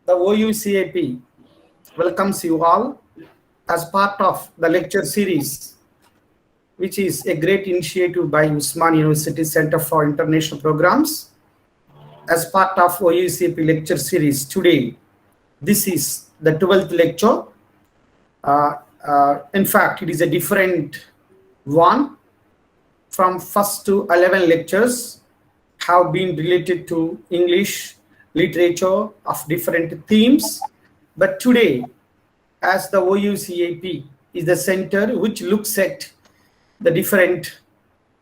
The OUCAP welcomes you all as part of the lecture series, which is a great initiative by Usman University Center for International Programs. As part of OUCAP lecture series today, this is the 12th lecture. In fact, it is a different one. From first to 11 lectures have been related to English literature of different themes. But today, as the OUCAP is the center which looks at the different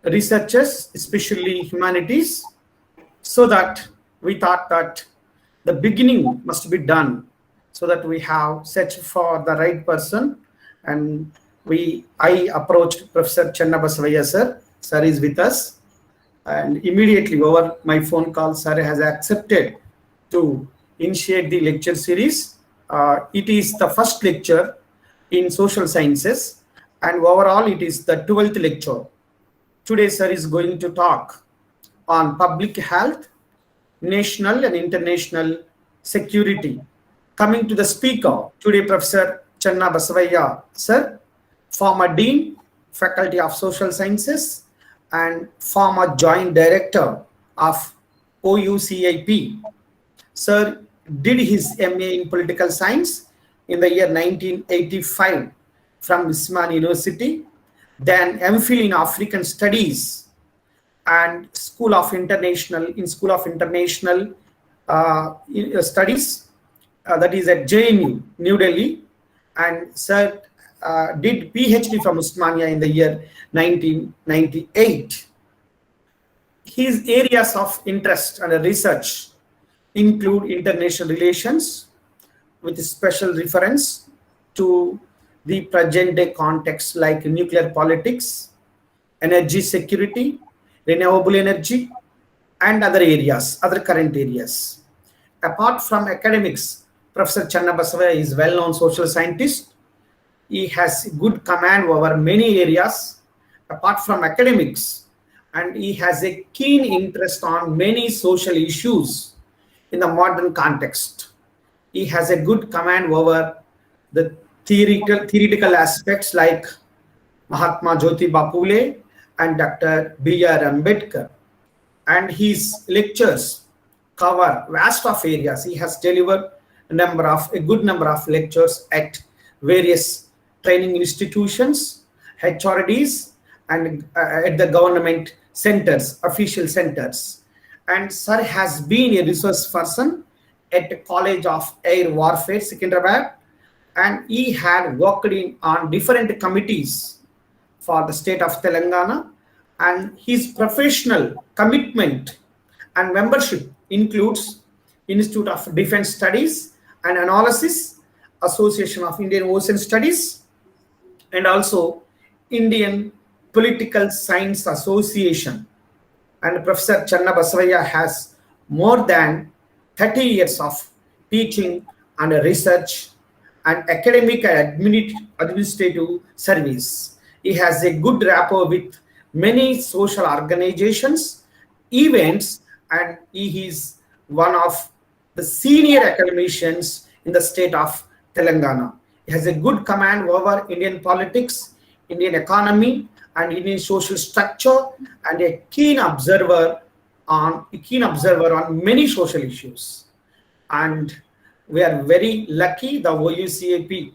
researchers, especially humanities, so that we thought that the beginning must be done so that we have searched for the right person. And I approached Professor Channabasavaya sir. Sir is with us, and immediately over my phone call, sir has accepted to initiate the lecture series. It is the first lecture in social sciences, and overall it is the 12th lecture. Today, sir is going to talk on public health, national and international security. Coming to the speaker today, Professor Channabasavaya sir, former Dean, Faculty of Social Sciences, and former Joint Director of OUCAP. Sir did his MA in Political Science in the year 1985 from Usman University, then MPhil in African Studies and School of International Studies, that is at JNU, New Delhi, and sir did PhD from Osmania in the year 1998. His areas of interest and research include international relations with special reference to the present day context like nuclear politics, energy security, renewable energy, and other current areas. Apart from academics, Professor Channabasavaya is well-known social scientist. He has good command over many areas apart from academics, and he has a keen interest on many social issues in the modern context. He has a good command over the theoretical aspects like Mahatma Jyotiba Phule and Dr. B.R. Ambedkar, and his lectures cover vast of areas. He has delivered a good number of lectures at various training institutions, HRDs, and at the government centers, official centers. And sir has been a resource person at the College of Air Warfare, Secunderabad, and he had worked on different committees for the state of Telangana, and his professional commitment and membership includes Institute of Defense Studies and Analysis, Association of Indian Ocean Studies, and also Indian Political Science Association. And Professor Channabasavaya has more than 30 years of teaching and research and academic and administrative service. He has a good rapport with many social organizations, events, and he is one of the senior academicians in the state of Telangana. He has a good command over Indian politics, Indian economy, and Indian social structure, and a keen observer on many social issues. And we are very lucky, the OUCAP.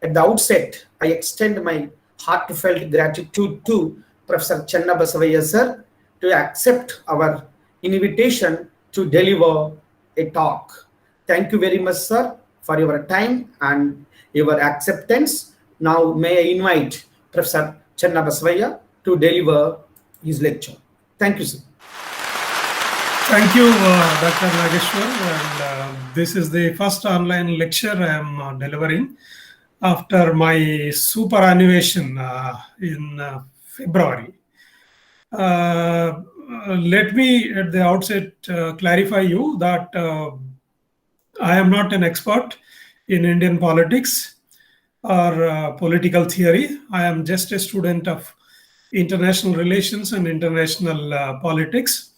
At the outset, I extend my heartfelt gratitude to Professor Channabasavaya sir to accept our invitation to deliver a talk. Thank you very much, sir, for your time and your acceptance. Now, may I invite Professor Channabasavaya to deliver his lecture. Thank you, sir. Thank you, Dr. Nageshwar. And this is the first online lecture I am delivering after my superannuation in February. Let me at the outset clarify you that I am not an expert in Indian politics or political theory. I am just a student of international relations and international politics.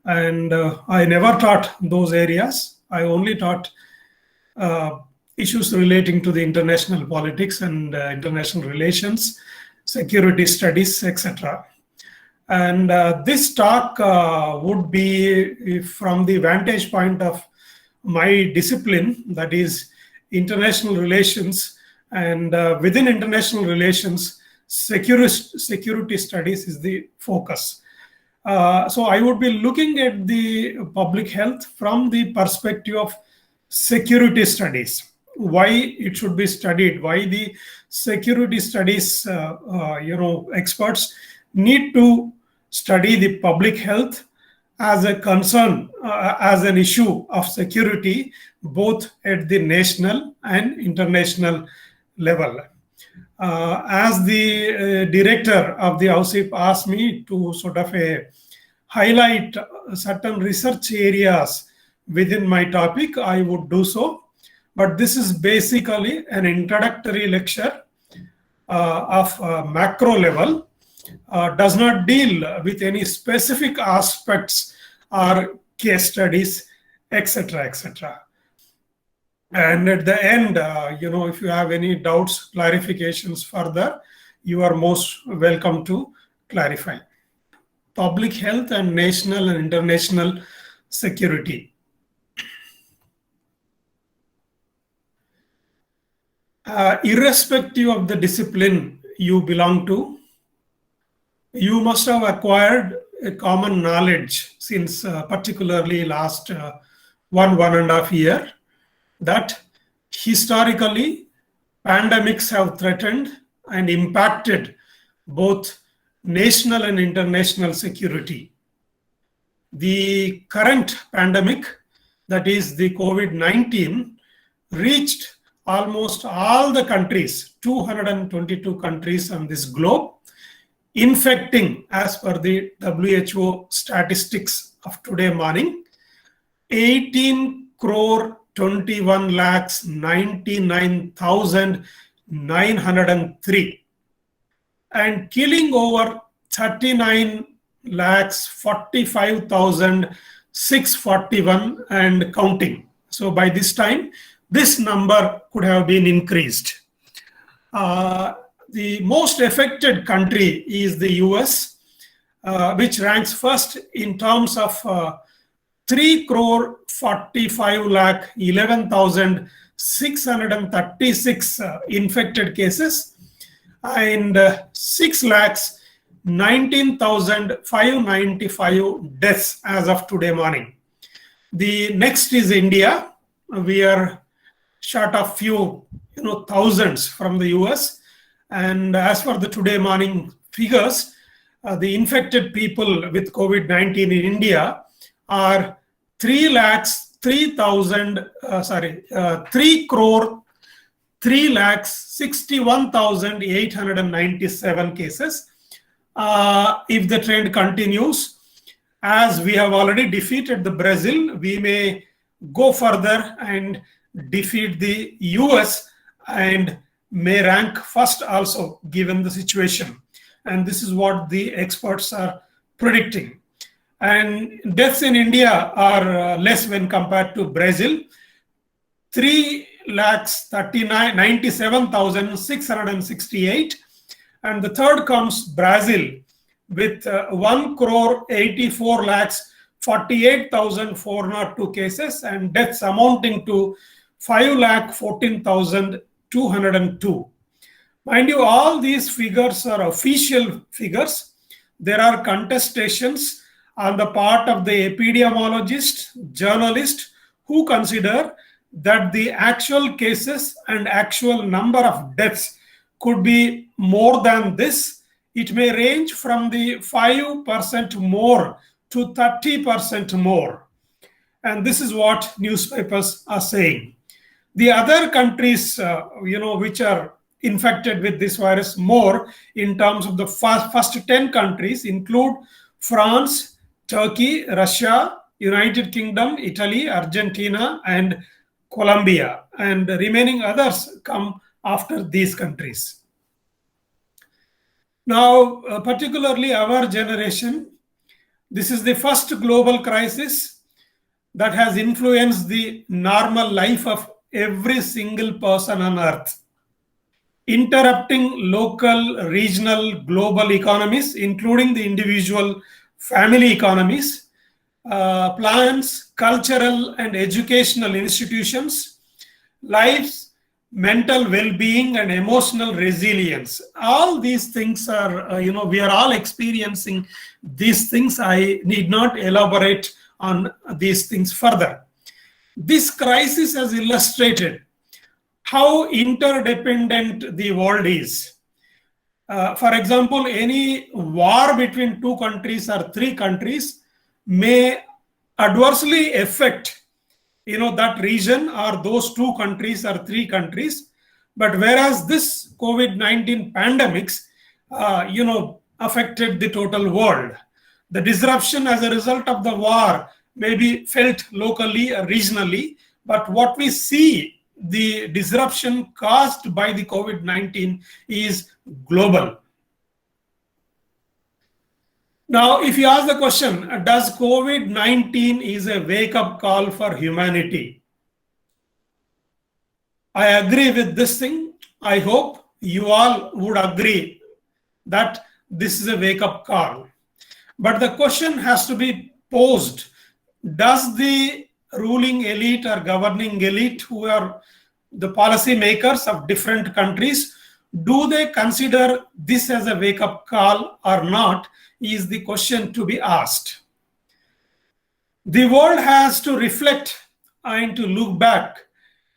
And I never taught those areas. I only taught issues relating to the international politics and international relations, security studies, etc. And this talk would be from the vantage point of my discipline, that is international relations. And within international relations, security studies is the focus. So I would be looking at the public health from the perspective of security studies, why it should be studied, why the security studies experts need to study the public health as a concern, as an issue of security, both at the national and international level. As the director of the AUSIP asked me to sort of highlight certain research areas within my topic, I would do so. But this is basically an introductory lecture of macro level, does not deal with any specific aspects or case studies, etc., etc. And at the end, if you have any doubts, clarifications further, you are most welcome to clarify. Public health and national and international security. Irrespective of the discipline you belong to, you must have acquired a common knowledge since particularly last 1.5 years that historically pandemics have threatened and impacted both national and international security. The current pandemic, that is the COVID-19, reached almost all the countries, 222 countries on this globe, infecting, as per the WHO statistics of today morning, 18 crore 21 lakhs 99,903, and killing over 39 lakhs 45,641 and counting. So by this time, this number could have been increased. The most affected country is the US, which ranks first in terms of 3 crore 45 lakh 11,636 infected cases and 6 lakhs 19,595 deaths as of today morning. The next is India. We are short of few thousands from the US. And as for the today morning figures, the infected people with COVID-19 in India are 3 crore 3 lakhs 61,897 cases. If the trend continues, as we have already defeated the Brazil, we may go further and defeat the US and may rank first also, given the situation. And this is what the experts are predicting. And deaths in India are less when compared to Brazil. 3 lakhs 97,668. And the third comes Brazil with 1 crore 84 lakhs 48,402 cases and deaths amounting to 5 lakh 14,202. Mind you, all these figures are official figures. There are contestations on the part of the epidemiologist, journalist, who consider that the actual cases and actual number of deaths could be more than this. It may range from the 5% more to 30% more. And this is what newspapers are saying. The other countries, which are infected with this virus more in terms of the first 10 countries include France, Turkey, Russia, United Kingdom, Italy, Argentina, and Colombia. And the remaining others come after these countries. Now, particularly our generation, this is the first global crisis that has influenced the normal life of every single person on earth, interrupting local, regional, global economies, including the individual family economies, plans, cultural and educational institutions, lives, mental well-being and emotional resilience. All these things are, we are all experiencing these things. I need not elaborate on these things further. This crisis has illustrated how interdependent the world is. For example, any war between two countries or three countries may adversely affect that region or those two countries or three countries. But whereas this COVID-19 pandemics, affected the total world. The disruption as a result of the war may be felt locally or regionally, but what we see, the disruption caused by the COVID-19 is global. Now, if you ask the question, does COVID-19 is a wake-up call for humanity? I agree with this thing. I hope you all would agree that this is a wake-up call. But the question has to be posed. Does the ruling elite or governing elite, who are the policy makers of different countries, do they consider this as a wake-up call or not, is the question to be asked. The world has to reflect and to look back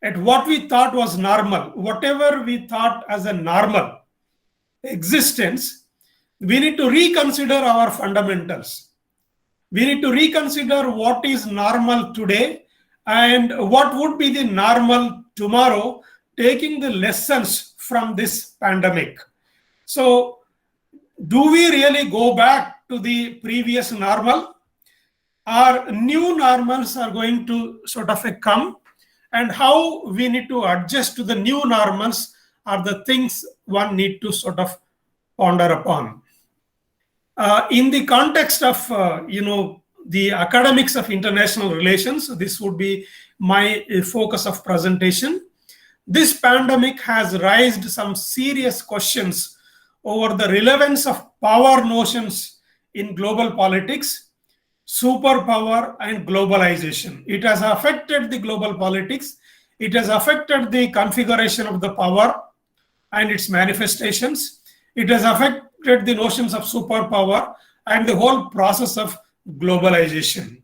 at what we thought was normal. Whatever we thought as a normal existence, we need to reconsider our fundamentals. We need to reconsider what is normal today and what would be the normal tomorrow, taking the lessons from this pandemic. So, do we really go back to the previous normal? Or new normals are going to sort of come? And how we need to adjust to the new normals are the things one need to sort of ponder upon. In the context of, the academics of international relations, this would be my focus of presentation. This pandemic has raised some serious questions over the relevance of power notions in global politics, superpower and globalization. It has affected the global politics. It has affected the configuration of the power and its manifestations. It has affected the notions of superpower and the whole process of globalization.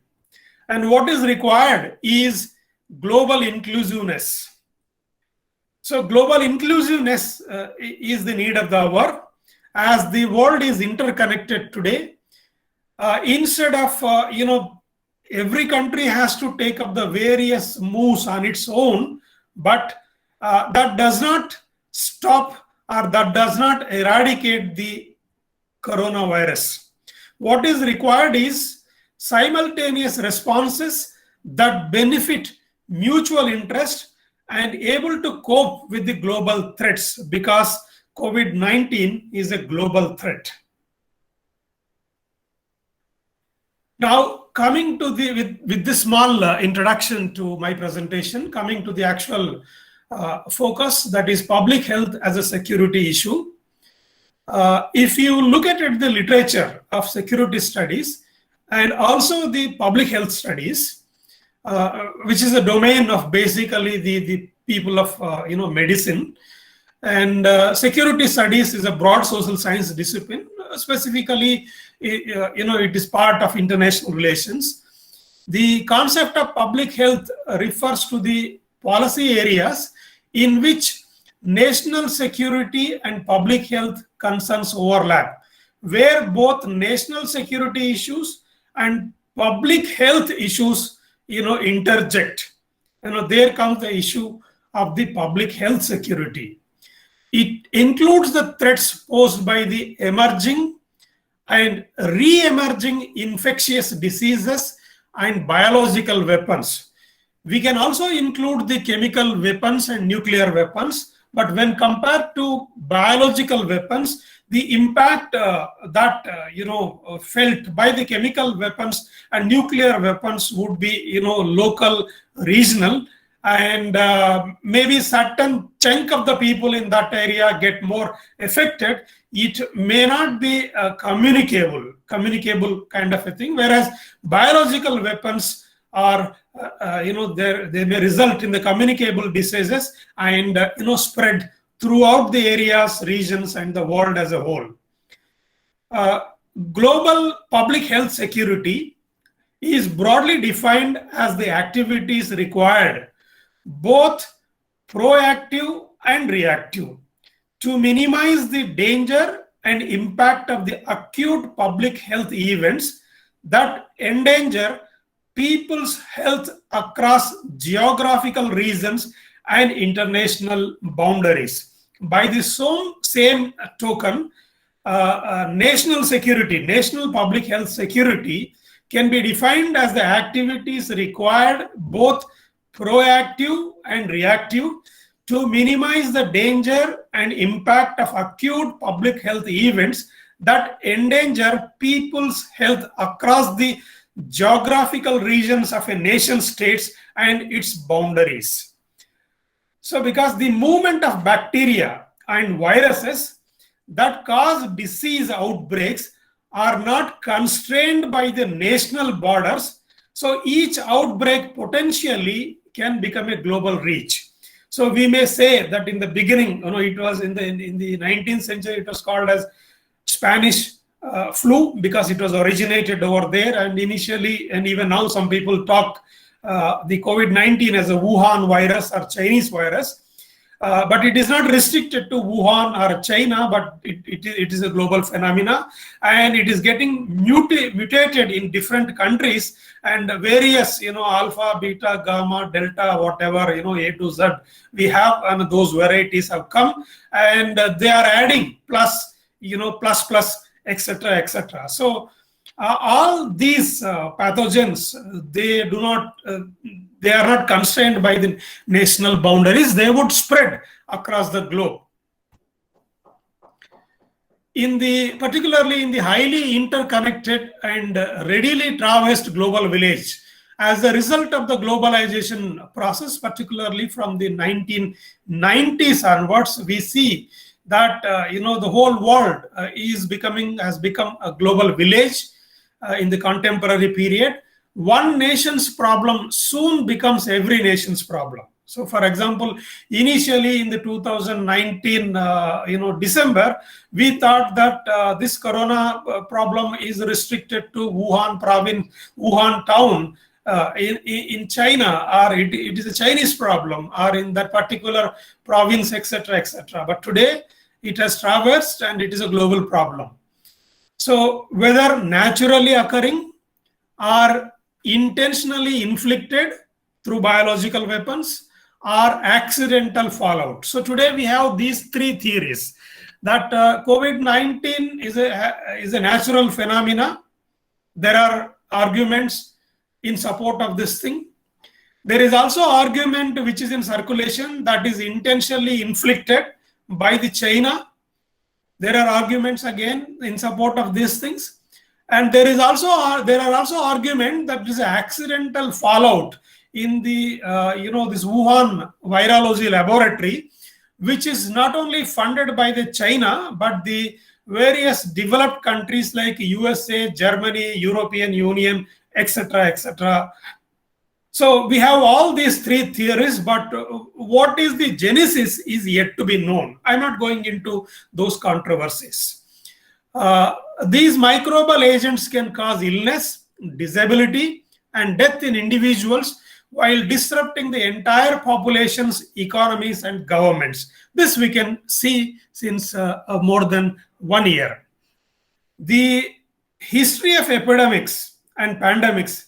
And what is required is global inclusiveness. So global inclusiveness is the need of the hour. As the world is interconnected today, instead of, every country has to take up the various moves on its own, but that does not stop or that does not eradicate the coronavirus. What is required is simultaneous responses that benefit mutual interest and able to cope with the global threats, because COVID-19 is a global threat. Now, coming to with this small introduction to my presentation, coming to the actual focus, that is public health as a security issue. If you look at the literature of security studies and also the public health studies, which is a domain of basically the people of medicine, and security studies is a broad social science discipline. Specifically, it is part of international relations. The concept of public health refers to the policy areas in which national security and public health concerns overlap, where both national security issues and public health issues interject. There comes the issue of the public health security. It includes the threats posed by the emerging and re-emerging infectious diseases and biological weapons. We can also include the chemical weapons and nuclear weapons, but when compared to biological weapons, the impact felt by the chemical weapons and nuclear weapons would be local, regional, and maybe certain chunk of the people in that area get more affected, it may not be a communicable kind of a thing. Whereas biological weapons are, they may result in the communicable diseases and spread throughout the areas, regions, and the world as a whole. Global public health security is broadly defined as the activities required, both proactive and reactive, to minimize the danger and impact of the acute public health events that endanger people's health across geographical regions and international boundaries. By the same token, national public health security can be defined as the activities required, both proactive and reactive, to minimize the danger and impact of acute public health events that endanger people's health across the geographical regions of a nation states and its boundaries. So because the movement of bacteria and viruses that cause disease outbreaks are not constrained by the national borders, so each outbreak potentially can become a global reach. So we may say that in the beginning, it was in the 19th century, it was called as Spanish flu because it was originated over there, and initially, and even now, some people talk the COVID-19 as a Wuhan virus or Chinese virus. But it is not restricted to Wuhan or China, but it is a global phenomena, and it is getting mutated in different countries, and various, alpha, beta, gamma, delta, whatever, A to Z, we have, and those varieties have come, and they are adding plus, plus, etc., etc. So all these pathogens, they are not constrained by the national boundaries. They would spread across the globe. Particularly in the highly interconnected and readily traversed global village, as a result of the globalization process, particularly from the 1990s onwards, we see that the whole world has become a global village in the contemporary period. One nation's problem soon becomes every nation's problem. So, for example, initially in the 2019, December, we thought that this corona problem is restricted to Wuhan province, Wuhan town in China, or it is a Chinese problem, or in that particular province, etc., etc. But today, it has traversed and it is a global problem. So, whether naturally occurring or intentionally inflicted through biological weapons or accidental fallout. So today we have these three theories that COVID-19 is a natural phenomena. There are arguments in support of this thing. There is also argument which is in circulation that is intentionally inflicted by the China. There are arguments again in support of these things. And there are also arguments that this accidental fallout in the this Wuhan virology laboratory, which is not only funded by the China but the various developed countries like USA, Germany, European Union, etc., etc. So we have all these three theories, but what is the genesis is yet to be known. I'm not going into those controversies. These microbial agents can cause illness, disability, and death in individuals while disrupting the entire population's economies and governments. This we can see since more than 1 year. The history of epidemics and pandemics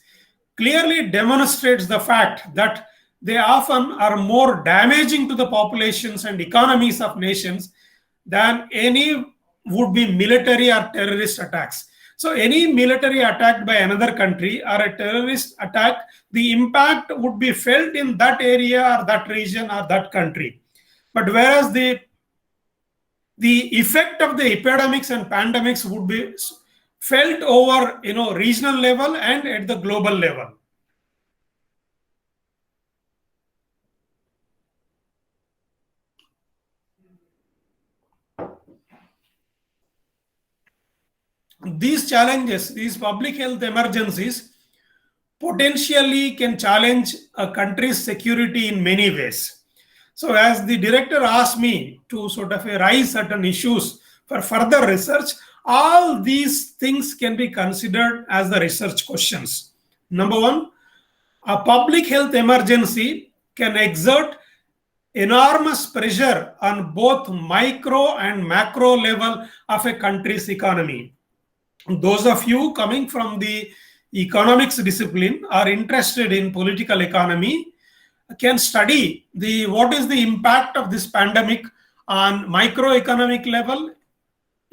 clearly demonstrates the fact that they often are more damaging to the populations and economies of nations than any would be military or terrorist attacks. So any military attack by another country or a terrorist attack, the impact would be felt in that area or that region or that country. But whereas the effect of the epidemics and pandemics would be felt over regional level and at the global level. these challenges, these public health emergencies, potentially can challenge a country's security in many ways. So, as the director asked me to sort of raise certain issues for further research, all these things can be considered as the research questions. Number one, a public health emergency can exert enormous pressure on both micro and macro level of a country's economy. Those of you coming from the economics discipline are interested in political economy can study what is the impact of this pandemic on microeconomic level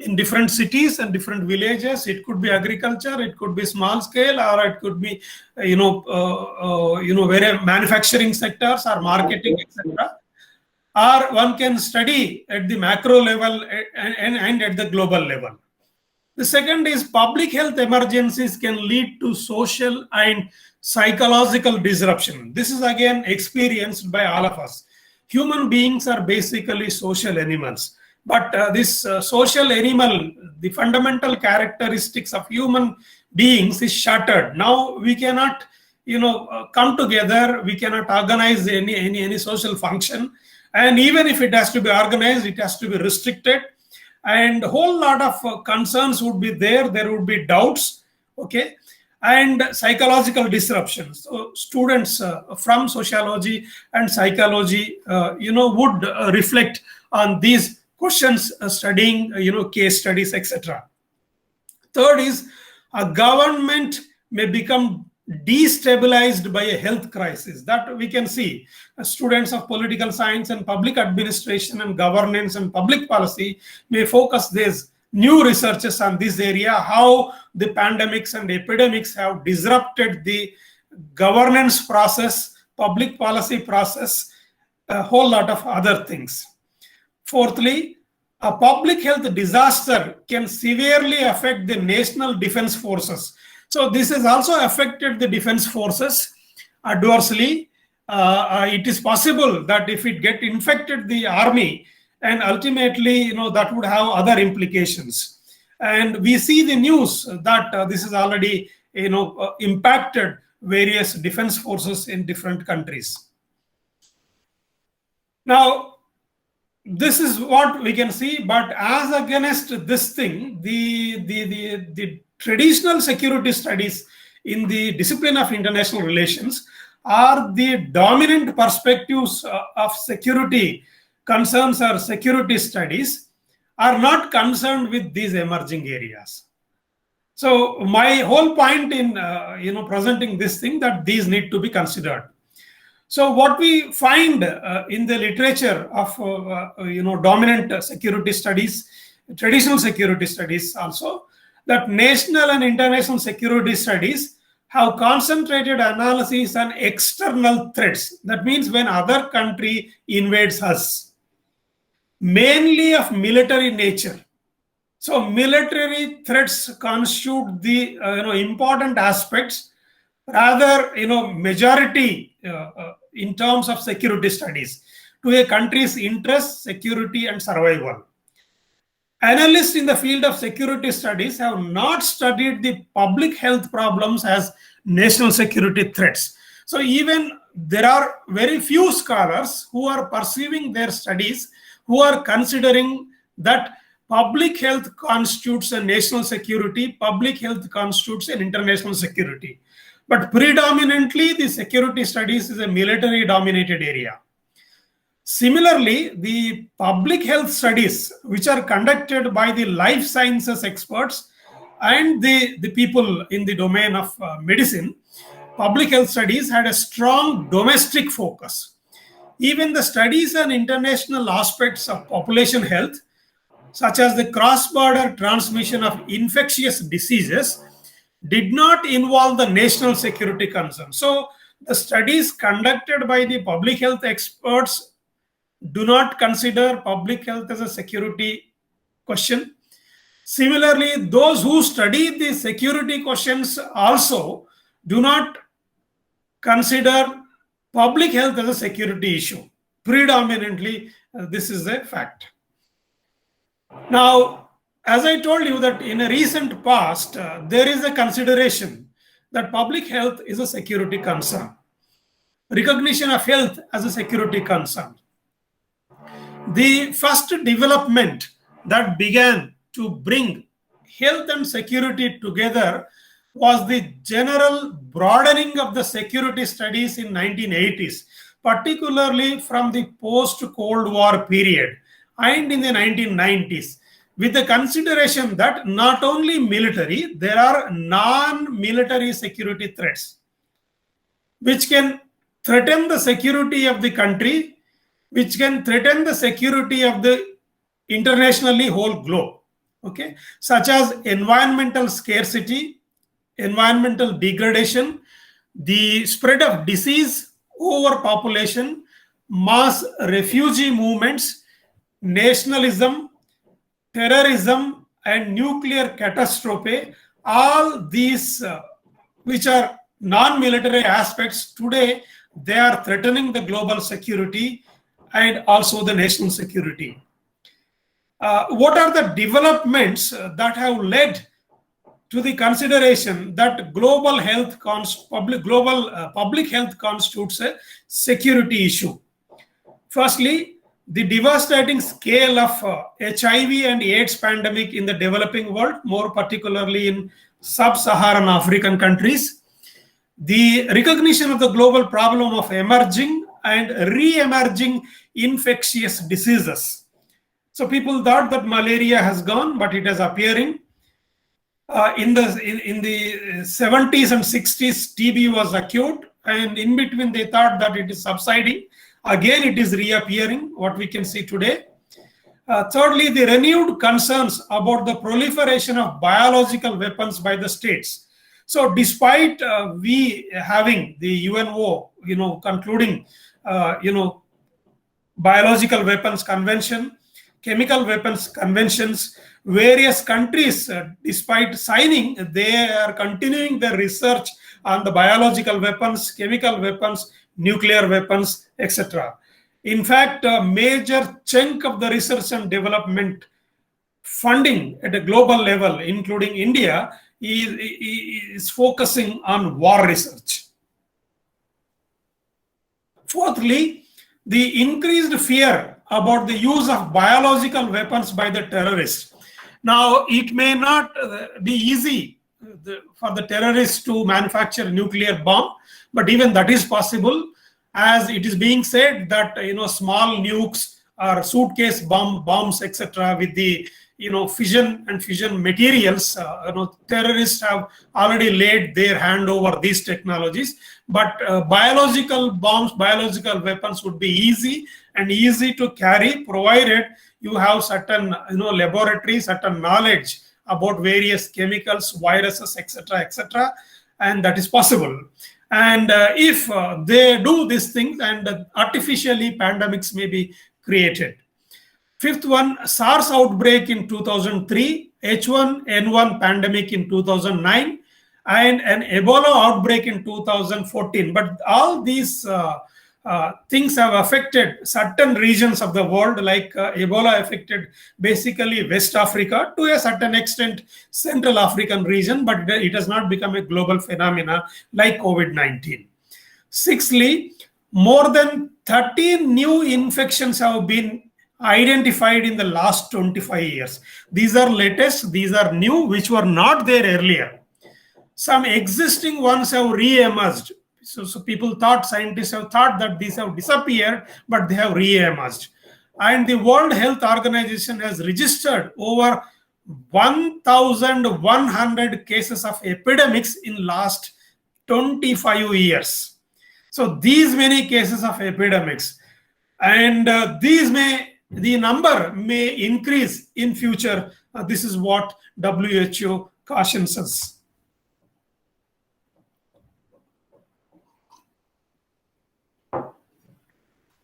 in different cities and different villages. It could be agriculture, it could be small scale, or it could be where manufacturing sectors or marketing, etc. Or one can study at the macro level and at the global level. The second is public health emergencies can lead to social and psychological disruption. This is again experienced by all of us. Human beings are basically social animals. But this social animal, the fundamental characteristics of human beings is shattered. Now we cannot, come together. We cannot organize any social function. And even if it has to be organized, it has to be restricted. And a whole lot of concerns would be there. There would be doubts, okay, and psychological disruptions. So students from sociology and psychology, would reflect on these questions, studying, case studies, etc. Third is a government may become destabilized by a health crisis. That we can see. Students of political science and public administration and governance and public policy may focus these new researches on this area, how the pandemics and epidemics have disrupted the governance process, public policy process, a whole lot of other things. Fourthly, a public health disaster can severely affect the national defense forces. So this has also affected the defense forces adversely. It is possible that if it get infected the army, and ultimately, that would have other implications. And we see the news that this has already, impacted various defense forces in different countries. Now, this is what we can see, but as against this thing, the traditional security studies in the discipline of international relations are the dominant perspectives of security concerns or security studies, are not concerned with these emerging areas. So my whole point in presenting this thing, that these need to be considered. So what we find in the literature of dominant security studies, traditional security studies also, that national and international security studies have concentrated analysis on external threats. That means when other country invades us, mainly of military nature. So military threats constitute the important aspects, rather majority in terms of security studies to a country's interest, security, and survival. Analysts in the field of security studies have not studied the public health problems as national security threats. So even there are very few scholars who are pursuing their studies who are considering that public health constitutes a national security, public health constitutes an international security. But predominantly, the security studies is a military-dominated area. Similarly, the public health studies, which are conducted by the life sciences experts and the people in the domain of medicine, public health studies had a strong domestic focus. Even the studies on international aspects of population health, such as the cross-border transmission of infectious diseases, did not involve the national security concern. So the studies conducted by the public health experts do not consider public health as a security question. Similarly, those who study the security questions also do not consider public health as a security issue. Predominantly, this is a fact. Now, as I told you that in a recent past, there is a consideration that public health is a security concern. Recognition of health as a security concern. The first development that began to bring health and security together was the general broadening of the security studies in 1980s, particularly from the post-Cold War period and in the 1990s, with the consideration that not only military, there are non-military security threats which can threaten the security of the country, which can threaten the security of the internationally whole globe, okay, such as environmental scarcity, environmental degradation, the spread of disease, overpopulation, mass refugee movements, nationalism, terrorism, and nuclear catastrophe. All these which are non-military aspects today, they are threatening the global security and also the national security. What are the developments that have led to the consideration that global health public health constitutes a security issue? Firstly, the devastating scale of HIV and AIDS pandemic in the developing world, more particularly in sub-Saharan African countries. The recognition of the global problem of emerging and re-emerging infectious diseases. So people thought that malaria has gone, but it is appearing. In the 70s and 60s, TB was acute, and in between they thought that it is subsiding. Again, it is reappearing, what we can see today. Thirdly, the renewed concerns about the proliferation of biological weapons by the states. So despite we having the UNO, concluding, biological weapons convention, chemical weapons conventions, various countries, despite signing, they are continuing their research on the biological weapons, chemical weapons, nuclear weapons, etc. In fact, a major chunk of the research and development funding at a global level, including India, is focusing on war research. Fourthly, the increased fear about the use of biological weapons by the terrorists. Now, it may not be easy for the terrorists to manufacture a nuclear bomb, but even that is possible, as it is being said that small nukes or suitcase bombs, etc., with the fission materials, terrorists have already laid their hand over these technologies. But biological bombs, biological weapons would be easy to carry, provided you have certain laboratory, certain knowledge about various chemicals, viruses, etc., and that is possible. And if they do these things, and artificially pandemics may be created. Fifth one, SARS outbreak in 2003, H1N1 pandemic in 2009, and an Ebola outbreak in 2014. But all these things have affected certain regions of the world, like Ebola affected basically West Africa, to a certain extent Central African region, but it has not become a global phenomena like COVID-19. Sixthly, more than 13 new infections have been identified in the last 25 years. These are latest, these are new, which were not there earlier. Some existing ones have re-emerged. So scientists have thought that these have disappeared, but they have re-emerged. And the World Health Organization has registered over 1,100 cases of epidemics in last 25 years. So these many cases of epidemics, and the number may increase in future. This is what WHO cautions us.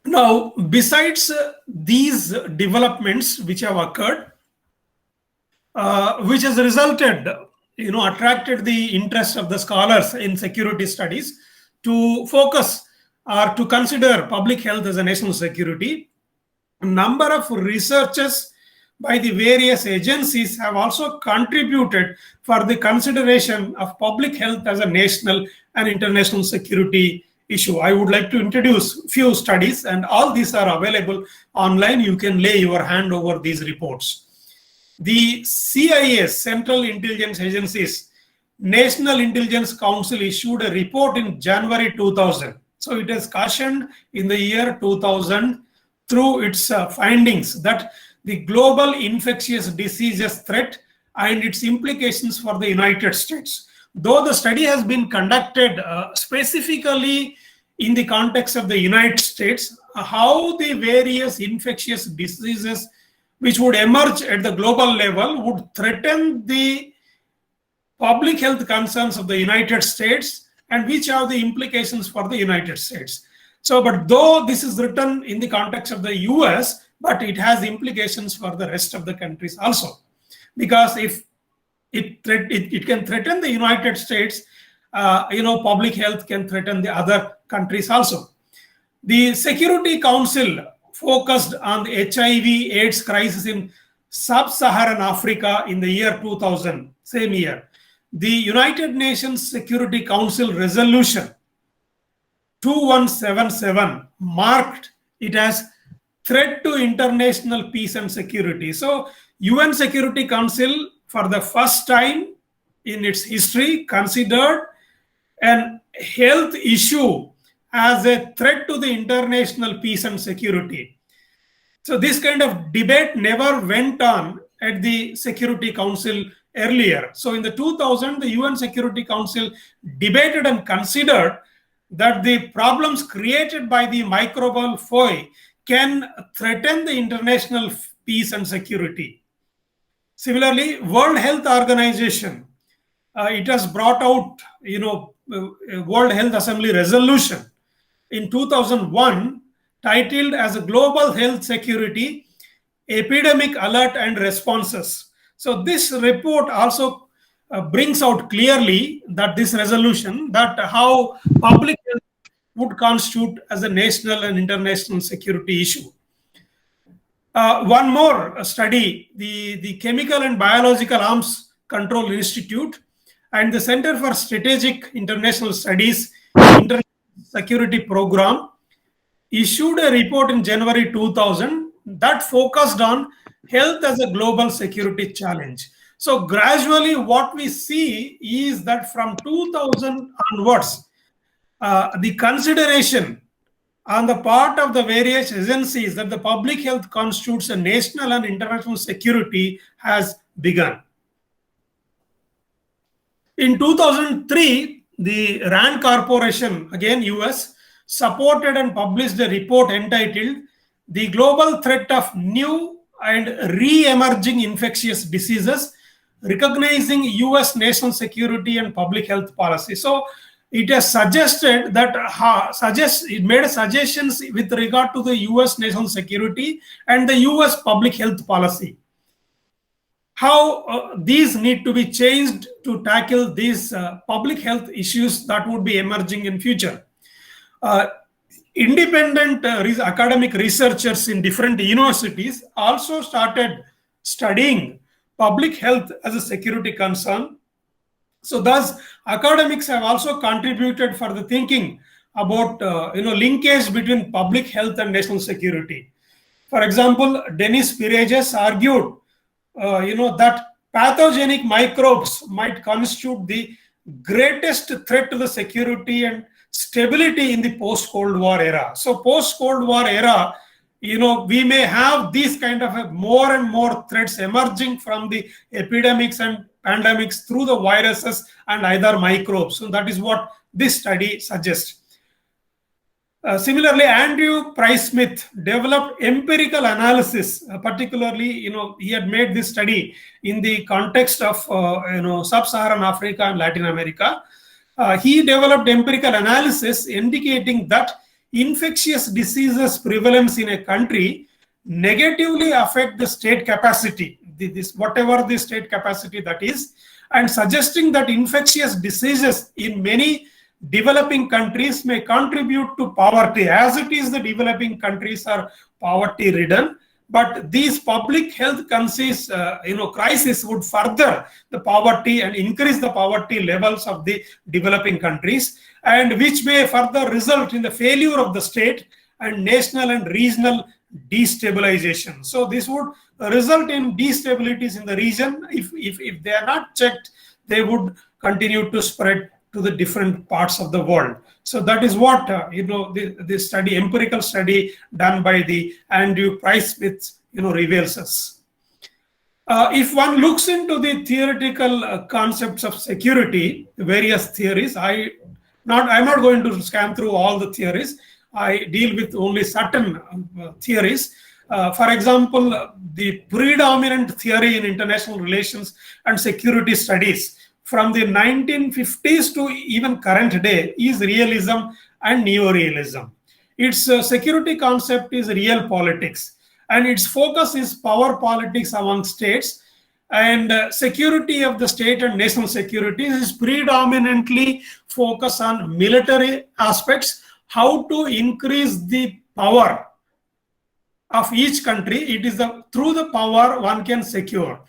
Now, besides these developments which have occurred, which has resulted, attracted the interest of the scholars in security studies to focus or to consider public health as a national security, a number of researches by the various agencies have also contributed for the consideration of public health as a national and international security issue. I would like to introduce few studies, and all these are available online. You can lay your hand over these reports. The CIA, Central Intelligence Agency's National Intelligence Council, issued a report in January 2000. So it has cautioned in the year 2000 through its findings that the global infectious diseases threat and its implications for the United States. Though the study has been conducted specifically in the context of the United States, how the various infectious diseases which would emerge at the global level would threaten the public health concerns of the United States and which are the implications for the United States. So, but though this is written in the context of the US, but it has implications for the rest of the countries also. Because if it can threaten the United States, public health can threaten the other countries also. The Security Council focused on the HIV/AIDS crisis in sub-Saharan Africa in the year 2000, same year. The United Nations Security Council resolution 2177 marked it as threat to international peace and security. So UN Security Council, for the first time in its history, considered an health issue as a threat to the international peace and security. So this kind of debate never went on at the Security Council earlier. So in the 2000, the UN Security Council debated and considered that the problems created by the microbial foe can threaten the international peace and security. Similarly, World Health Organization, it has brought out, World Health Assembly resolution in 2001 titled as a Global Health Security Epidemic Alert and Responses. So this report also brings out clearly that this resolution, that how public health would constitute as a national and international security issue. One more study, the Chemical and Biological Arms Control Institute and the Center for Strategic International Studies International Security Program issued a report in January 2000 that focused on health as a global security challenge. So gradually what we see is that from 2000 onwards, the consideration on the part of the various agencies that the public health constitutes a national and international security has begun. In 2003, the RAND Corporation, again US, supported and published a report entitled The Global Threat of New and Re-Emerging Infectious Diseases, Recognizing US National Security and Public Health Policy. So it has suggested that it made suggestions with regard to the US national security and the US public health policy. How these need to be changed to tackle these public health issues that would be emerging in future. Independent academic researchers in different universities also started studying public health as a security concern. So thus, academics have also contributed for the thinking about linkage between public health and national security. For example, Denis Pireges argued, that pathogenic microbes might constitute the greatest threat to the security and stability in the post-Cold War era. So post-Cold War era, we may have these kind of more and more threats emerging from the epidemics and pandemics through the viruses and either microbes. So that is what this study suggests. Similarly, Andrew Price Smith developed empirical analysis, particularly, he had made this study in the context of, sub-Saharan Africa and Latin America. He developed empirical analysis indicating that infectious diseases prevalence in a country negatively affect the state capacity, whatever the state capacity that is, and suggesting that infectious diseases in many developing countries may contribute to poverty. As it is, the developing countries are poverty ridden, But these public health crisis would further the poverty and increase the poverty levels of the developing countries, and which may further result in the failure of the state and national and regional destabilization. So this would result in destabilities in the region. If they are not checked, they would continue to spread to the different parts of the world. So that is what this study, empirical study done by the Andrew Price Smith, reveals us. If one looks into the theoretical concepts of security, various theories, I'm not going to scan through all the theories. I deal with only certain theories. For example, the predominant theory in international relations and security studies from the 1950s to even current day is realism and neorealism. Its security concept is real politics, and its focus is power politics among states, and security of the state and national security is predominantly focused on military aspects, how to increase the power of each country. It is through the power one can secure.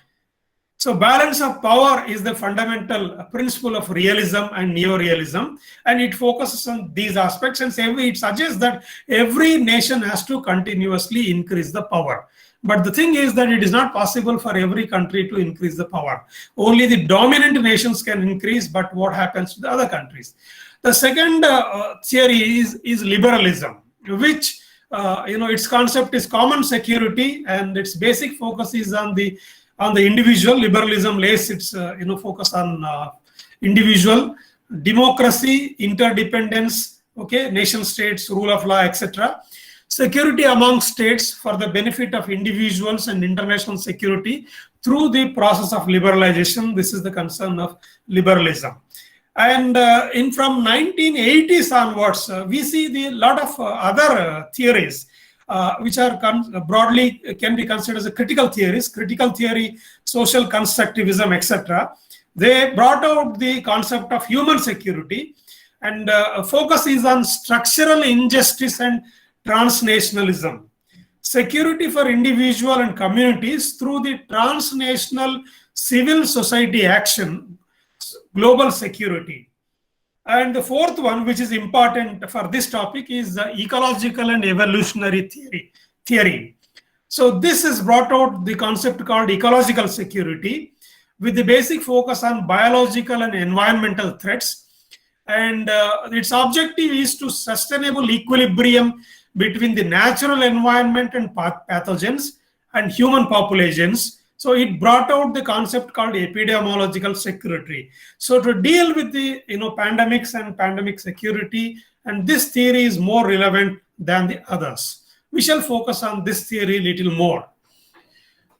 So balance of power is the fundamental principle of realism and neorealism, and it focuses on these aspects, and it suggests that every nation has to continuously increase the power. But the thing is that it is not possible for every country to increase the power. Only the dominant nations can increase, but what happens to the other countries? The second theory is liberalism, which its concept is common security, and its basic focus is on the individual. Liberalism lays its focus on individual, democracy, interdependence, nation states, rule of law, etc. Security among states for the benefit of individuals and international security through the process of liberalization. This is the concern of liberalism. And from 1980s onwards, we see the lot of other theories which are broadly can be considered as a critical theory, social constructivism, etc. They brought out the concept of human security, and focus is on structural injustice and transnationalism. Security for individual and communities through the transnational civil society action, global security. And the fourth one, which is important for this topic, is the ecological and evolutionary theory. So this has brought out the concept called ecological security, with the basic focus on biological and environmental threats. And its objective is to sustainable equilibrium between the natural environment and pathogens and human populations. So it brought out the concept called epidemiological security. So to deal with the pandemics and pandemic security, and this theory is more relevant than the others. We shall focus on this theory a little more.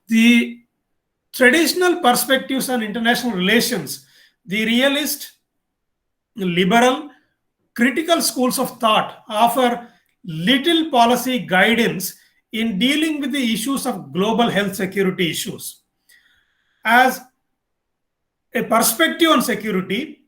The traditional perspectives on international relations, the realist, liberal, critical schools of thought offer little policy guidance in dealing with the issues of global health security issues. As a perspective on security,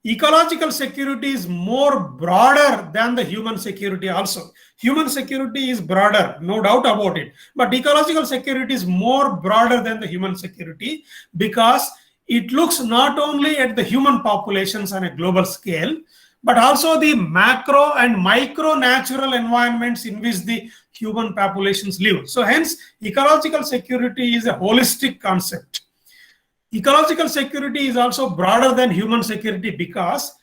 ecological security is more broader than the human security also. Human security is broader, no doubt about it. But ecological security is more broader than the human security, because it looks not only at the human populations on a global scale, but also the macro and micro natural environments in which the human populations live. So hence, ecological security is a holistic concept. Ecological security is also broader than human security because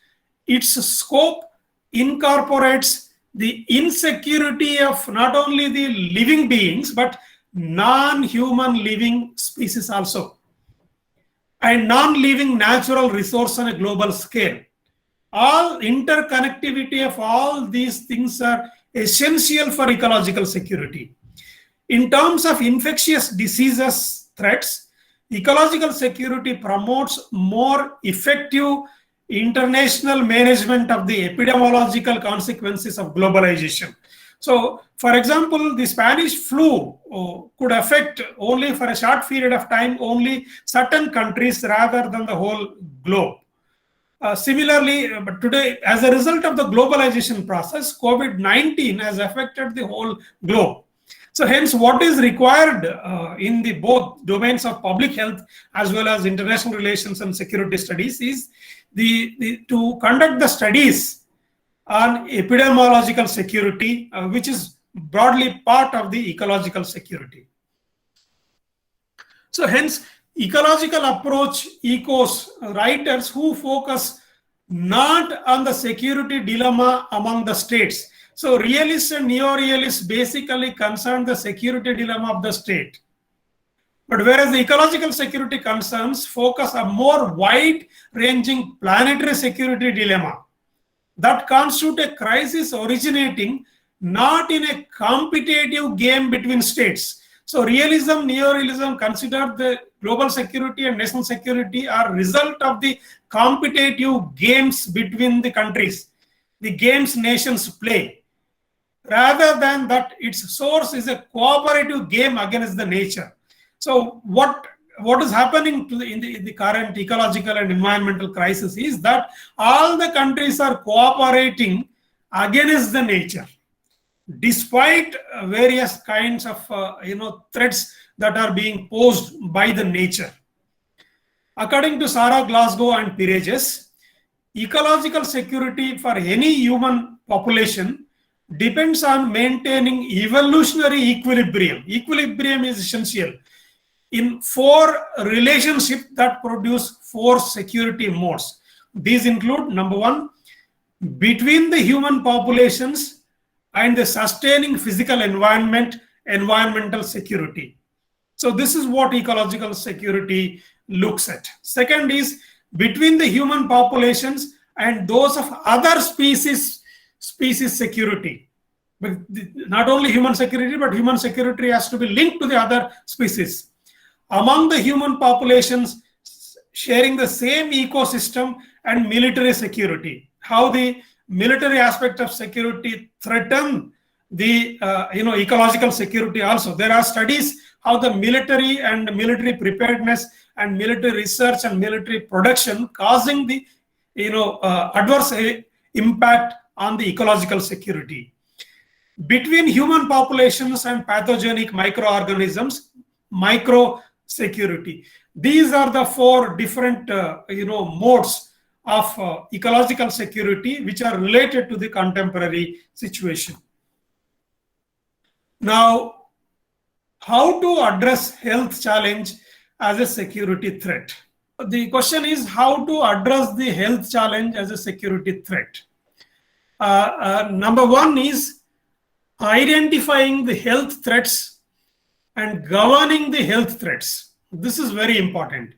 its scope incorporates the insecurity of not only the living beings, but non-human living species also, and non-living natural resource on a global scale. All interconnectivity of all these things are essential for ecological security. In terms of infectious diseases threats, ecological security promotes more effective international management of the epidemiological consequences of globalization. So, for example, the Spanish flu could affect only for a short period of time only certain countries rather than the whole globe. Similarly, but today, as a result of the globalization process, COVID-19 has affected the whole globe. So hence what is required in the both domains of public health as well as international relations and security studies is to conduct the studies on epidemiological security, which is broadly part of the ecological security. So hence ecological approach echoes writers who focus not on the security dilemma among the states. So realists and neo-realists basically concern the security dilemma of the state. But whereas the ecological security concerns focus a more wide-ranging planetary security dilemma that constitute a crisis originating not in a competitive game between states. So realism, neo-realism consider the global security and national security are result of the competitive games between the countries, the games nations play, rather than that its source is a cooperative game against the nature. So what is happening in the current ecological and environmental crisis is that all the countries are cooperating against the nature, despite various kinds of threats that are being posed by the nature. According to Sarah Glasgow and Pirages, ecological security for any human population depends on maintaining evolutionary equilibrium. Equilibrium is essential in 4 relationships that produce 4 security modes. These include, number 1, between the human populations and the sustaining physical environment, environmental security. So this is what ecological security looks at. Second is between the human populations and those of other species security. But not only human security, but human security has to be linked to the other species. Among the human populations sharing the same ecosystem and military security. How the military aspect of security threaten the ecological security also. There are studies how the military and military preparedness and military research and military production causing the adverse impact on the ecological security. Between human populations and pathogenic microorganisms, micro security. These are the 4 different modes of ecological security which are related to the contemporary situation. Now, how to address health challenge as a security threat? The question is how to address the health challenge as a security threat. Number 1 is identifying the health threats and governing the health threats. This is very important.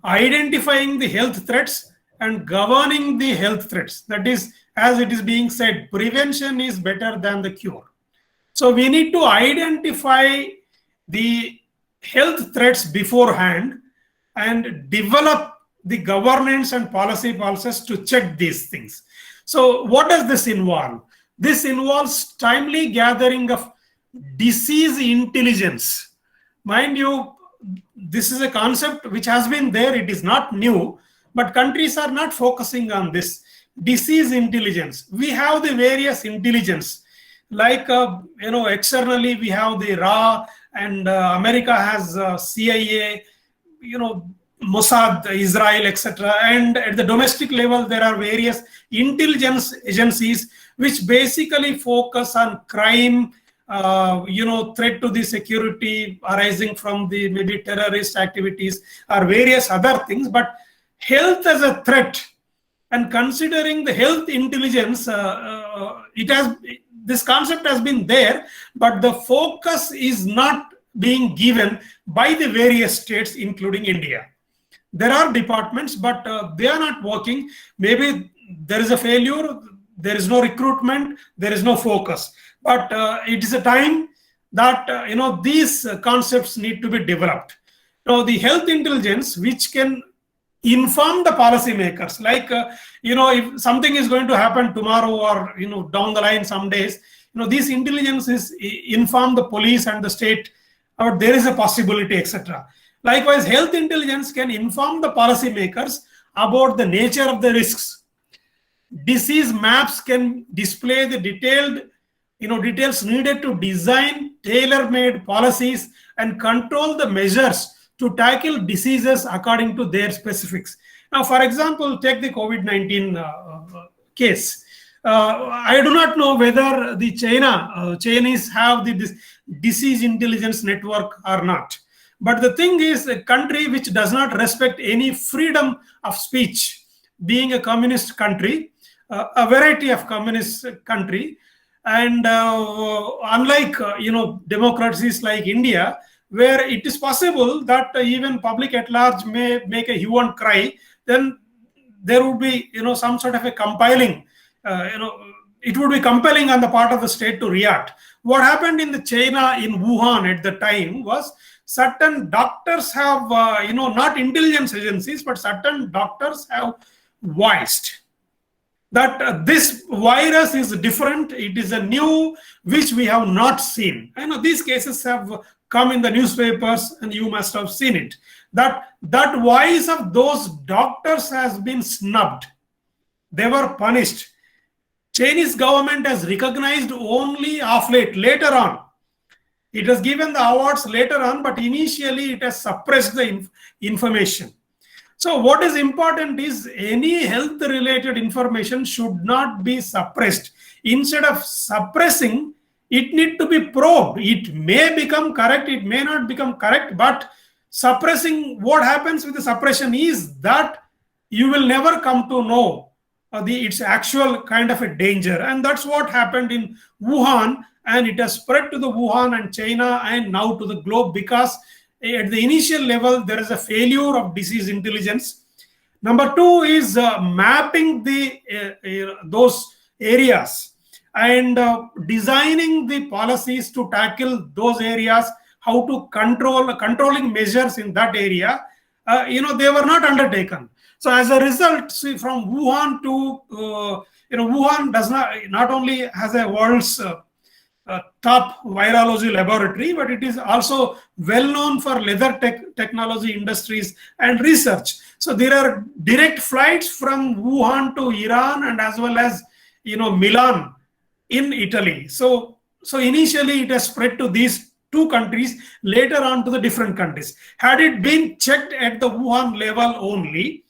Identifying the health threats and governing the health threats. That is, as it is being said, prevention is better than the cure. So we need to identify the health threats beforehand and develop the governance and policy process to check these things. So what does this involve? This involves timely gathering of disease intelligence. Mind you, this is a concept which has been there. It is not new, but countries are not focusing on this. Disease intelligence. We have the various intelligence. Like, externally we have the RA and America has CIA, Mossad, Israel, etc. And at the domestic level, there are various intelligence agencies which basically focus on crime, threat to the security arising from the maybe terrorist activities or various other things. But health as a threat and considering the health intelligence, this concept has been there, but the focus is not being given by the various states, including India. There are departments, but they are not working. Maybe there is a failure, there is no recruitment, there is no focus. But it is a time that these concepts need to be developed. Now, the health intelligence, which can inform the policymakers, like if something is going to happen tomorrow or down the line some days, these intelligences inform the police and the state, or there is a possibility, etc. Likewise, health intelligence can inform the policymakers about the nature of the risks. Disease maps can display the details needed to design tailor-made policies and control the measures to tackle diseases according to their specifics. Now, for example, take the COVID-19 case. I do not know whether the Chinese have this disease intelligence network or not. But the thing is, a country which does not respect any freedom of speech, being a communist country, a variety of communist country, and unlike democracies like India, where it is possible that even public at large may make a hue and cry, then there would be some sort of a compiling. It would be compelling on the part of the state to react. What happened in China, in Wuhan at the time, was certain doctors have, not intelligence agencies, but certain doctors have voiced that this virus is different. It is a new, which we have not seen. I know these cases have come in the newspapers, and you must have seen it. That voice of those doctors has been snubbed. They were punished. Chinese government has recognized only of late, later on. It has given the awards later on, but initially it has suppressed the information. So what is important is any health related information should not be suppressed. Instead of suppressing, it need to be probed. It may become correct, it may not become correct, but suppressing, what happens with the suppression is that you will never come to know its actual kind of a danger. And that's what happened in Wuhan, and it has spread to the Wuhan and China and now to the globe, because at the initial level there is a failure of disease intelligence. Number two is mapping those areas and designing the policies to tackle those areas, how to controlling measures in that area. They were not undertaken. So as a result, see, from Wuhan to Wuhan does not only has a world's top virology laboratory, but it is also well known for leather technology industries and research. So there are direct flights from Wuhan to Iran, and as well as Milan in Italy. So initially it has spread to these two countries, later on to the different countries. Had it been checked at the Wuhan level only,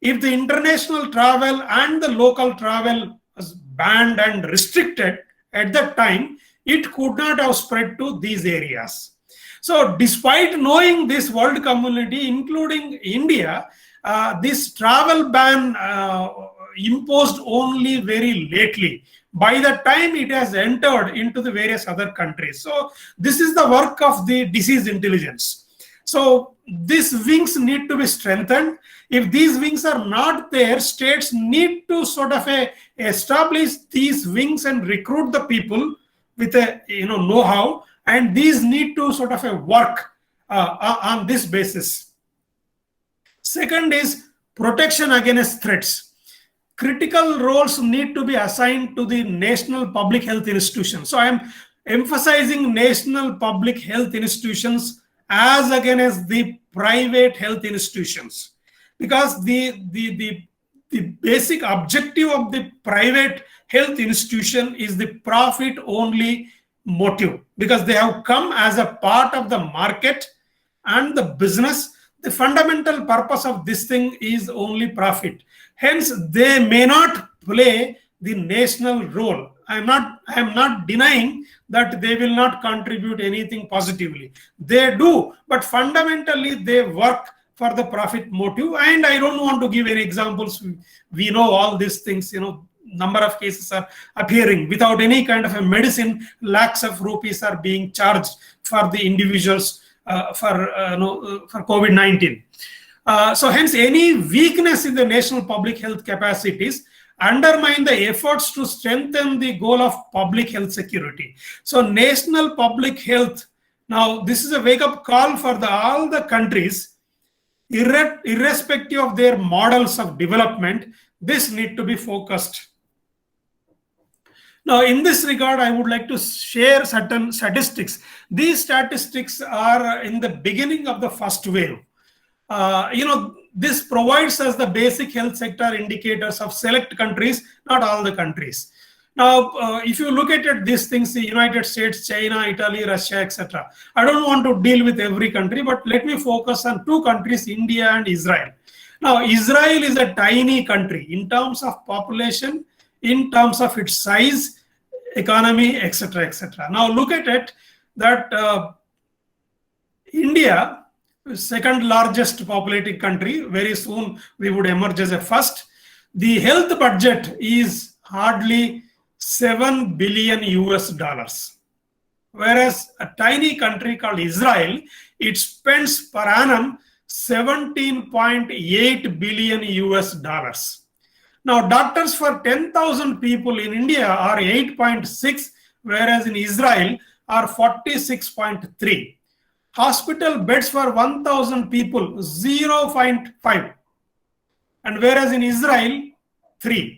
if the international travel and the local travel was banned and restricted at that time, it could not have spread to these areas. So despite knowing this world community, including India, this travel ban imposed only very lately. By the time it has entered into the various other countries. So this is the work of the disease intelligence. So these wings need to be strengthened. If these wings are not there, states need to sort of establish these wings and recruit the people with a know-how, and these need to sort of work on this basis. Second is protection against threats. Critical roles need to be assigned to the national public health institutions. So I am emphasizing national public health institutions as against the private health institutions, because the basic objective of the private health institution is the profit only motive, because they have come as a part of the market and the business. The fundamental purpose of this thing is only profit. Hence, they may not play the national role. I am not denying that they will not contribute anything positively. They do, but fundamentally they work for the profit motive. And I don't want to give any examples. We know all these things, number of cases are appearing without any kind of a medicine. Lakhs of rupees are being charged for the individuals for COVID-19. So hence any weakness in the national public health capacities undermine the efforts to strengthen the goal of public health security. So national public health, now this is a wake-up call for all the countries, irrespective of their models of development. This need to be focused. Now, in this regard, I would like to share certain statistics. These statistics are in the beginning of the first wave. This provides us the basic health sector indicators of select countries, not all the countries. Now, if you look at these things, the United States, China, Italy, Russia, etc. I don't want to deal with every country, but let me focus on two countries, India and Israel. Now, Israel is a tiny country in terms of population, in terms of its size, economy, etc., etc. Now, look at it that India, second largest populated country, very soon we would emerge as a first. The health budget is hardly 7 billion US dollars. Whereas a tiny country called Israel, it spends per annum 17.8 billion US dollars. Now, doctors for 10,000 people in India are 8.6, whereas in Israel are 46.3. Hospital beds for 1,000 people, 0.5. And whereas in Israel, 3.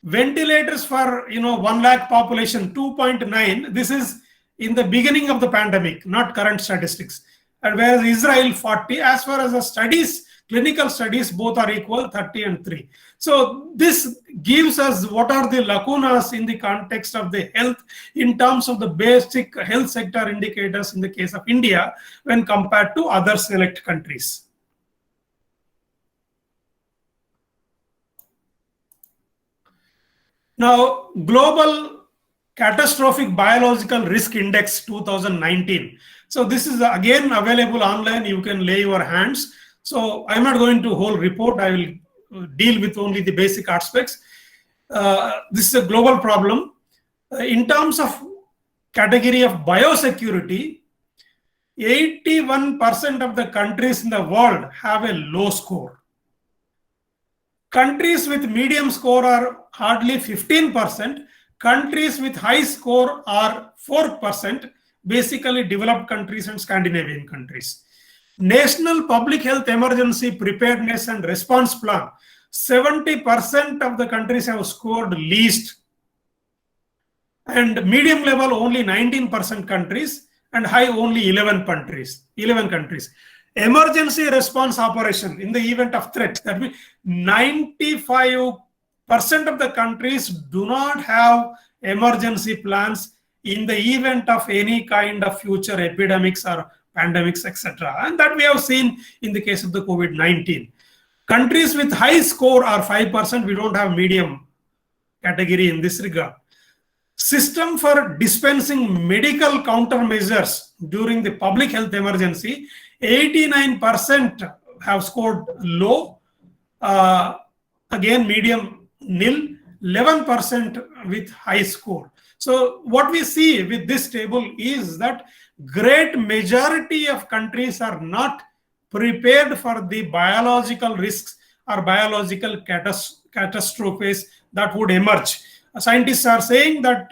Ventilators for 1 lakh population, 2.9. This is in the beginning of the pandemic, not current statistics. And whereas Israel, 40. As far as the studies, clinical studies, both are equal, 30 and 3. So this gives us what are the lacunas in the context of the health in terms of the basic health sector indicators in the case of India when compared to other select countries. Now, Global Catastrophic Biological Risk Index 2019. So this is again available online. You can lay your hands. So I'm not going to whole report. I will deal with only the basic aspects. This is a global problem. In terms of category of biosecurity, 81% of the countries in the world have a low score. Countries with medium score are hardly 15%. Countries with high score are 4%, basically developed countries and Scandinavian countries. National Public Health Emergency Preparedness and Response Plan, 70% of the countries have scored least. And medium level only 19% countries, and high only 11 countries. Emergency response operation in the event of threat, that means 95% of the countries do not have emergency plans in the event of any kind of future epidemics or pandemics, etc. And that we have seen in the case of the COVID-19. Countries with high score are 5%. We don't have medium category in this regard. System for dispensing medical countermeasures during the public health emergency, 89% have scored low. Again, medium nil, 11% with high score. So what we see with this table is that great majority of countries are not prepared for the biological risks or biological catastrophes that would emerge. Scientists are saying that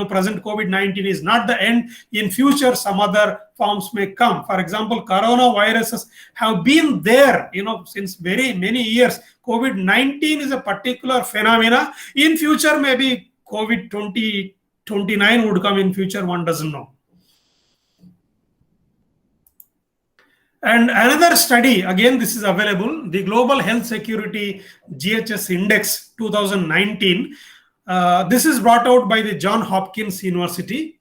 present COVID-19 is not the end. In future, some other forms may come. For example, coronaviruses have been there since very many years. COVID-19 is a particular phenomena. In future, maybe COVID-2029 would come in future, one doesn't know. And another study, again, this is available, the Global Health Security GHS Index 2019. This is brought out by the Johns Hopkins University,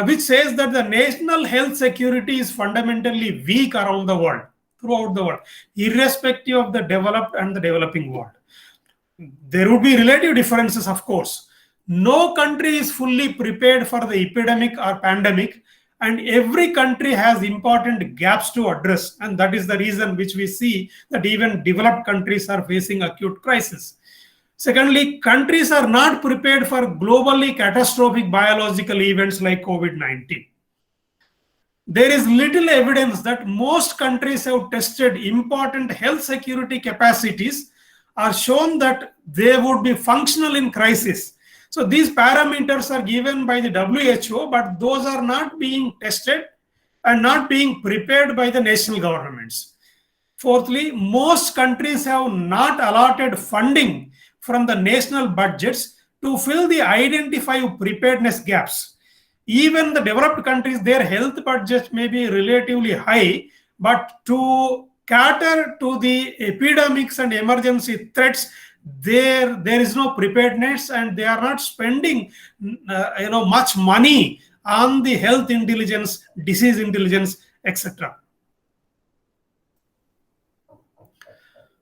which says that the national health security is fundamentally weak around the world, throughout the world, irrespective of the developed and the developing world. There would be relative differences, of course. No country is fully prepared for the epidemic or pandemic, and every country has important gaps to address. And that is the reason which we see that even developed countries are facing acute crisis. Secondly, countries are not prepared for globally catastrophic biological events like COVID-19. There is little evidence that most countries have tested important health security capacities or shown that they would be functional in crisis. So these parameters are given by the WHO, but those are not being tested and not being prepared by the national governments. Fourthly, most countries have not allotted funding from the national budgets to fill the identified preparedness gaps. Even the developed countries, their health budgets may be relatively high, but to cater to the epidemics and emergency threats, there is no preparedness, and they are not spending much money on the health intelligence, disease intelligence, etc.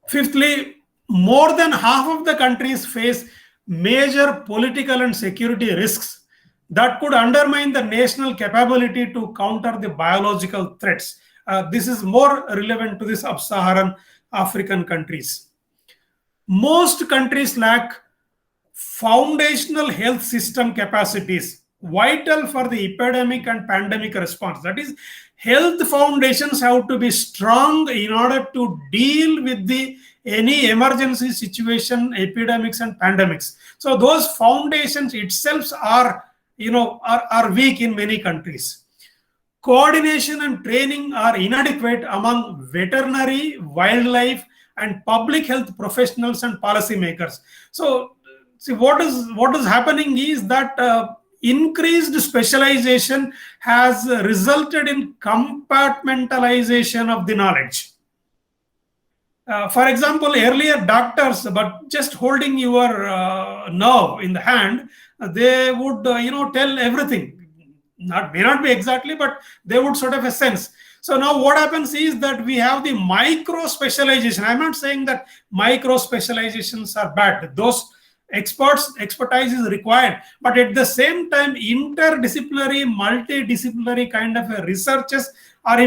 Fifthly, more than half of the countries face major political and security risks that could undermine the national capability to counter the biological threats. This is more relevant to the sub-Saharan African countries. Most countries lack foundational health system capacities vital for the epidemic and pandemic response. That is, health foundations have to be strong in order to deal with any emergency situation, epidemics and pandemics. So those foundations itself are weak in many countries. Coordination and training are inadequate among veterinary, wildlife, and public health professionals and policymakers. So, see, what is happening is that increased specialization has resulted in compartmentalization of the knowledge. For example, earlier doctors, but just holding your nerve in the hand, they would tell everything. May not be exactly, but they would sort of a sense. So now what happens is that we have the micro specialization. I'm not saying that micro specializations are bad. Those expertise is required, but at the same time, interdisciplinary, multidisciplinary kind of researches are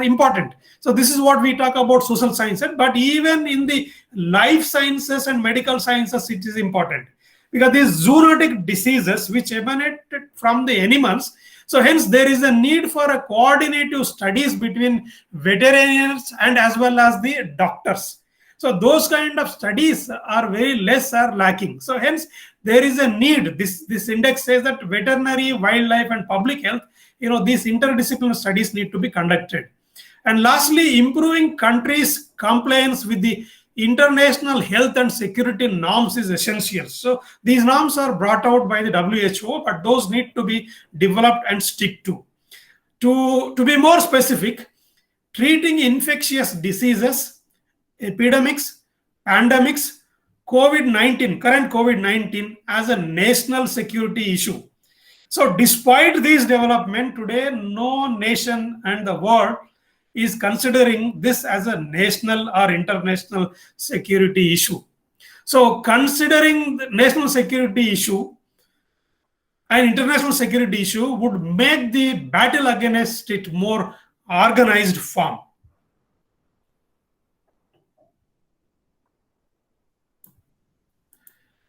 important. So this is what we talk about social sciences, but even in the life sciences and medical sciences, it is important, because these zoonotic diseases which emanate from the animals, so hence there is a need for a coordinative studies between veterinarians and as well as the doctors. So those kind of studies are very less are lacking. So hence there is a need. This index says that veterinary, wildlife, and public health, these interdisciplinary studies need to be conducted. And lastly, improving countries' compliance with the international health and security norms is essential. So these norms are brought out by the WHO, but those need to be developed and stick to. To be more specific, treating infectious diseases, epidemics, pandemics, current COVID-19 as a national security issue. So despite these development, today no nation and the world is considering this as a national or international security issue. So considering the national security issue and international security issue would make the battle against it more organized form.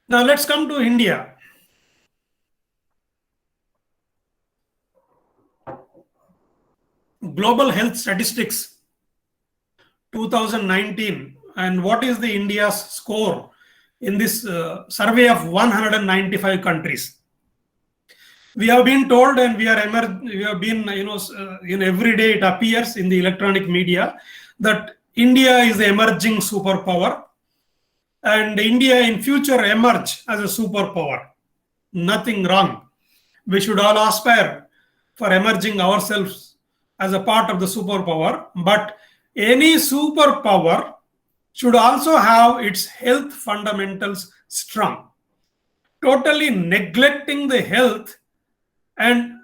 Now let's come to India. Global Health Statistics 2019, and what is the India's score in this survey of 195 countries? We have been told, and we have been, in every day it appears in the electronic media that India is the emerging superpower, and India in future emerge as a superpower. Nothing wrong. We should all aspire for emerging ourselves as a part of the superpower, but any superpower should also have its health fundamentals strong. Totally neglecting the health and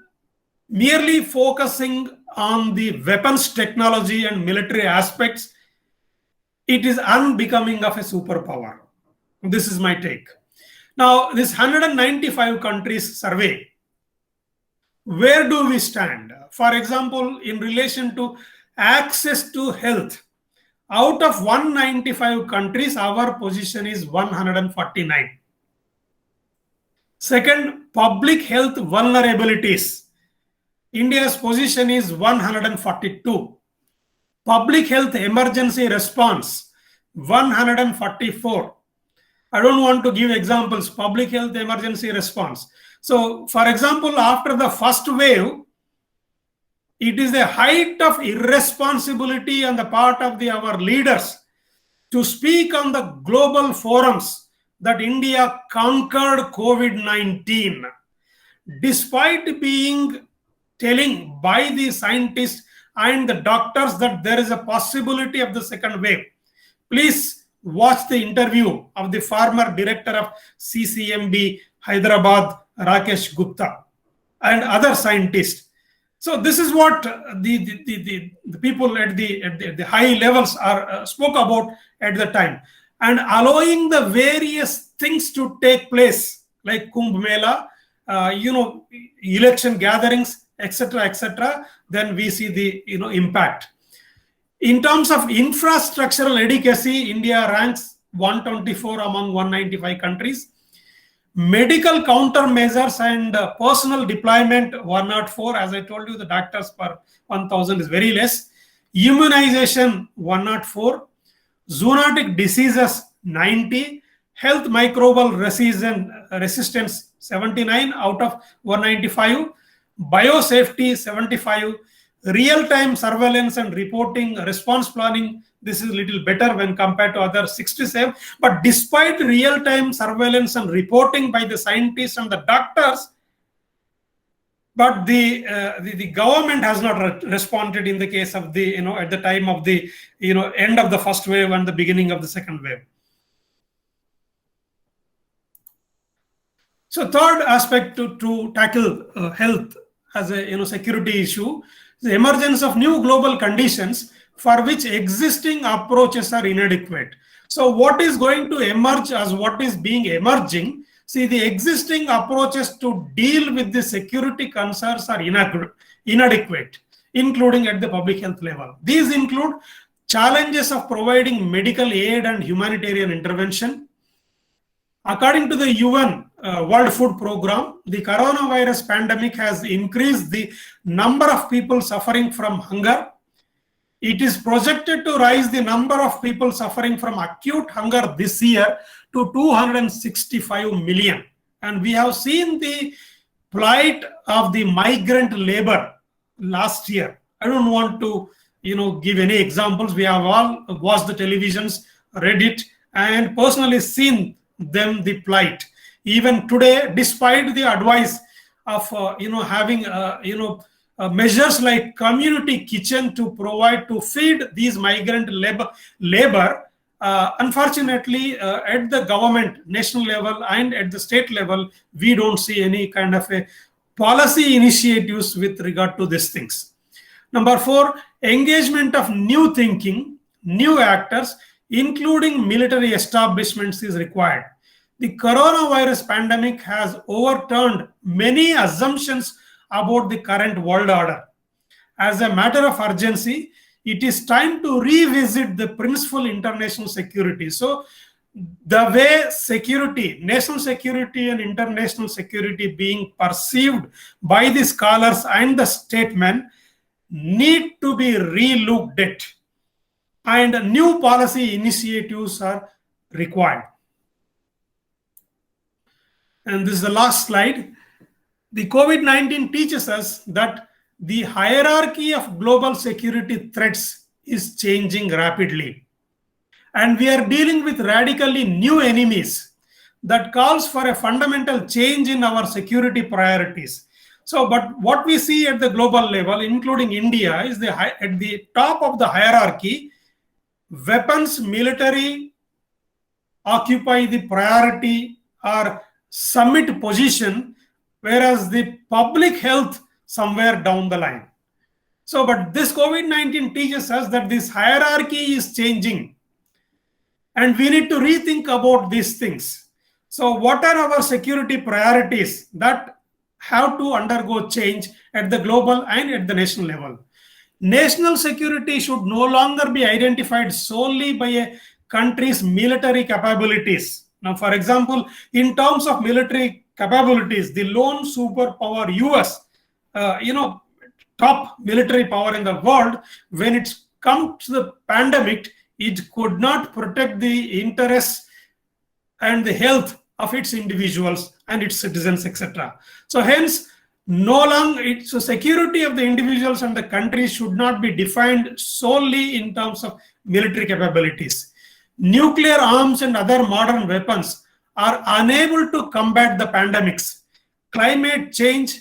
merely focusing on the weapons technology and military aspects, it is unbecoming of a superpower. This is my take. Now, this 195 countries survey, where do we stand? For example, in relation to access to health, out of 195 countries, our position is 149. Second, public health vulnerabilities. India's position is 142. Public health emergency response, 144. I don't want to give examples. Public health emergency response. So, for example, after the first wave, it is a height of irresponsibility on the part of our leaders to speak on the global forums that India conquered COVID-19, despite being telling by the scientists and the doctors that there is a possibility of the second wave. Please watch the interview of the former director of CCMB Hyderabad, Rakesh Gupta, and other scientists. So this is what the people at the high levels are spoke about at the time, and allowing the various things to take place like Kumbh Mela, election gatherings, etc., etc. Then we see the impact. In terms of infrastructural adequacy, India ranks 124 among 195 countries. Medical countermeasures and personal deployment 104. As I told you, the doctors per 1,000 is very less. Immunization 104. Zoonotic diseases 90. Health microbial resistance 79 out of 195. Biosafety 75. Real-time surveillance and reporting, response planning, this is a little better when compared to other 67. But despite real-time surveillance and reporting by the scientists and the doctors, but the government has not responded in the case of the at the time of the end of the first wave and the beginning of the second wave. So third aspect to tackle health as a security issue, the emergence of new global conditions for which existing approaches are inadequate. So what is going to emerge as what is being emerging? See, the existing approaches to deal with the security concerns are inadequate, including at the public health level. These include challenges of providing medical aid and humanitarian intervention. According to the UN World Food Program, the coronavirus pandemic has increased the number of people suffering from hunger. It is projected to raise the number of people suffering from acute hunger this year to 265 million. And we have seen the plight of the migrant labor last year. I don't want to give any examples. We have all watched the televisions, read it, and personally seen them the plight. Even today, despite the advice of having measures like community kitchen to provide to feed these migrant labor, unfortunately at the government national level and at the state level, we don't see any kind of a policy initiatives with regard to these things. Number 4, engagement of new thinking, new actors, including military establishments, is required. The coronavirus pandemic has overturned many assumptions about the current world order. As a matter of urgency, it is time to revisit the principal international security. So the way security, national security and international security being perceived by the scholars and the statesmen need to be re-looked at, and new policy initiatives are required. And this is the last slide. The COVID-19 teaches us that the hierarchy of global security threats is changing rapidly. And we are dealing with radically new enemies that calls for a fundamental change in our security priorities. So, but what we see at the global level, including India, is at the top of the hierarchy, weapons, military occupy the priority or summit position, whereas the public health somewhere down the line. So, but this COVID-19 teaches us that this hierarchy is changing and we need to rethink about these things. So what are our security priorities that have to undergo change at the global and at the national level? National security should no longer be identified solely by a country's military capabilities. Now, for example, in terms of military capabilities, the lone superpower US, top military power in the world, when it comes to the pandemic, it could not protect the interests and the health of its individuals and its citizens, etc. So hence, so security of the individuals and the country should not be defined solely in terms of military capabilities. Nuclear arms and other modern weapons are unable to combat the pandemics. Climate change,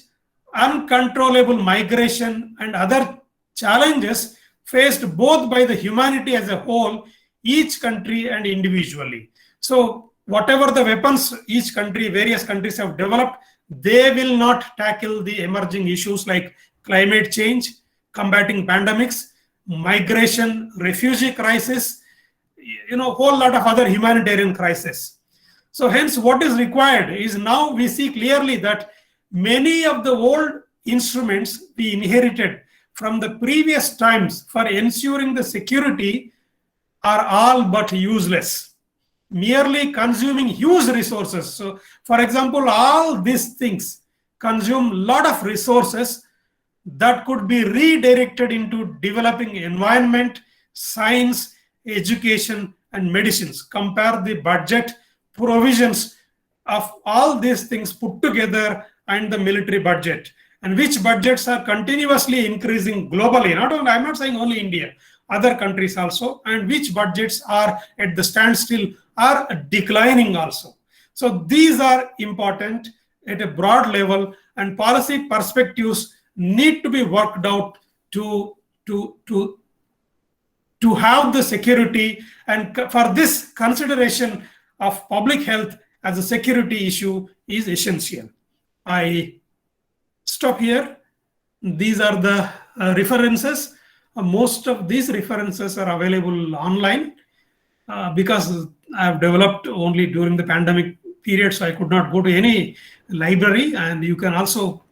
uncontrollable migration, and other challenges faced both by the humanity as a whole, each country and individually. So whatever the weapons each country, various countries have developed, they will not tackle the emerging issues like climate change, combating pandemics, migration, refugee crisis, whole lot of other humanitarian crises. So hence what is required is, now we see clearly that many of the old instruments we inherited from the previous times for ensuring the security are all but useless, merely consuming huge resources. So for example, all these things consume a lot of resources that could be redirected into developing environment, science, education, and medicines. Compare the budget provisions of all these things put together and the military budget, and which budgets are continuously increasing globally. Not only, I'm not saying only India, other countries also, and which budgets are at the standstill, are declining also. So these are important at a broad level, and policy perspectives need to be worked out to have the security, and for this, consideration of public health as a security issue is essential. I stop here. These are the references. Most of these references are available online because I have developed only during the pandemic period, so I could not go to any library, and you can also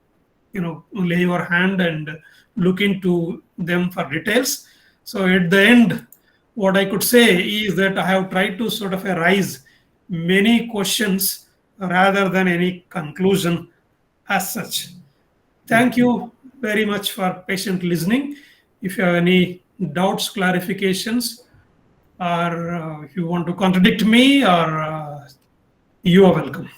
lay your hand and look into them for details. So at the end, what I could say is that I have tried to sort of raise many questions rather than any conclusion as such. Thank you very much for patient listening. If you have any doubts, clarifications, or if you want to contradict me, or you are welcome.